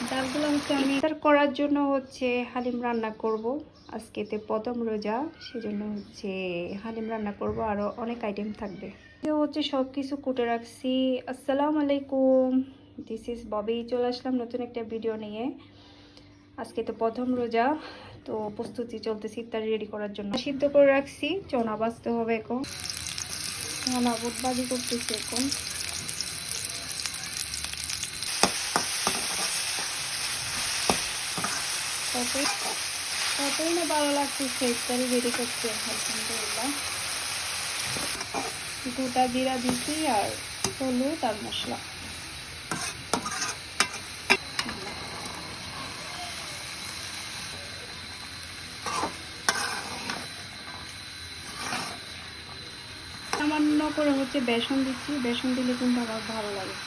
ডালগুলো হচ্ছে আমি ইফতার করার জন্য হচ্ছে হালিম রান্না করব। আজকেতে প্রথম রোজা, সেজন্য হচ্ছে হালিম রান্না করব, আরও অনেক আইটেম থাকবে। হচ্ছে সব কিছু কুটে রাখছি। আসসালামু আলাইকুম, দিস ইজ ববি। চলে আসলাম নতুন একটা ভিডিও নিয়ে। আজকে তো প্রথম রোজা, তো প্রস্তুতি চলতেছে ইফতার রেডি করার জন্য। সিদ্ধ করে রাখছি, চনা বাজতে হবে এখন। চনা বুট বাজি করতেছি এখন। কতই না ভালো লাগতেছে ইফতারি রেডি করতে। আলহামদুলিল্লাহ, গোটা জিরা দিচ্ছি আর হলুদ আর মশলা। সামান্য করে হচ্ছে বেসন দিচ্ছি, বেসন দিলে কিন্তু আমার ভালো লাগে।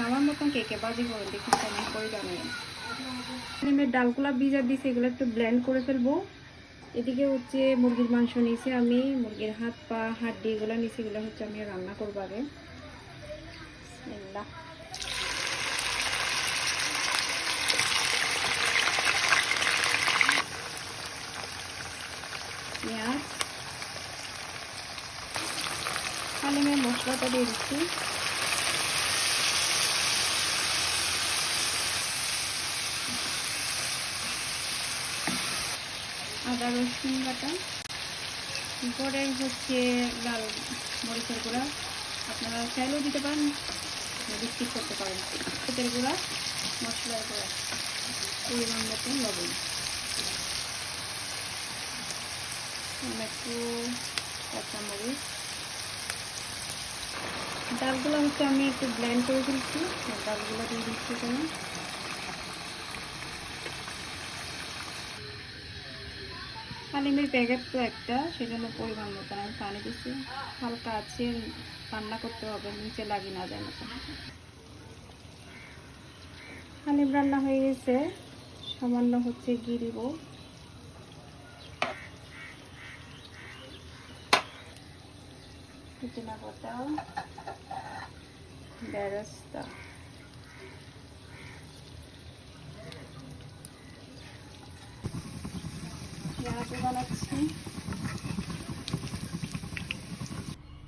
আমার মতন কে কে বাজি করে দেখি, কেমন করে জানিয়ে। ডালগুলা ভিজা দিয়েছি, এগুলো একটু ব্লেন্ড করে ফেলবো। এদিকে হচ্ছে মুরগির মাংস নিয়েছি আমি, মুরগির হাত পা হাড্ডি এগুলো নিয়েছি, এগুলো হচ্ছে আমি রান্না করবো আগে। পেঁয়াজ, হালিমের মশলাটা দিয়ে দিচ্ছি। আদা রসুন বাটা, পরে হচ্ছে লাল মরিচের গুঁড়া, আপনারা চাইলেও দিতে পারেন, স্কিপ করতে পারেন। তেলের গুঁড়া, মশলার গুঁড়া, পরিমাণ মতন লবণ, একটু কাঁচামরিচ। ডালগুলো হচ্ছে আমি একটু ব্লেন্ড করে দিচ্ছি, ডালগুলো দিয়ে দিচ্ছি এখানে। হালিমের প্যাকেট তো একটা, সেজন্য পরিমাণ মতন আমি পানি দিচ্ছি। হালকা আছে রান্না করতে হবে, নিচে লাগি না যায় মতন। হালিম রান্না হয়ে গেছে, সামান্য হচ্ছে ঘি দিব। পুদিনা পাতা, বেরেস্তা, পেঁয়াজ বানাচ্ছি।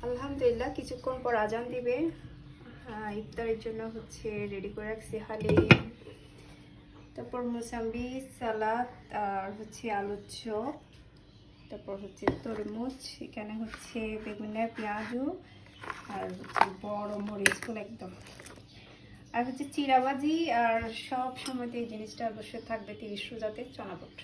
আলহামদুলিল্লাহ, কিছুক্ষণ পর আজান দিবে। ইফতারের জন্য হচ্ছে রেডি করে রাখছি হালিম, তারপর মোসাম্বি, সালাদ, আর হচ্ছে আলুর চপ, তারপর হচ্ছে তরমুজ, এখানে হচ্ছে বেগুনের পেঁয়াজু, আর হচ্ছে বড় মরিচগুলো একদম, আর হচ্ছে চিরাবাজি। আর সব সময়তে এই জিনিসটা অবশ্যই থাকবে 30 রোজাতে, চনা বুট।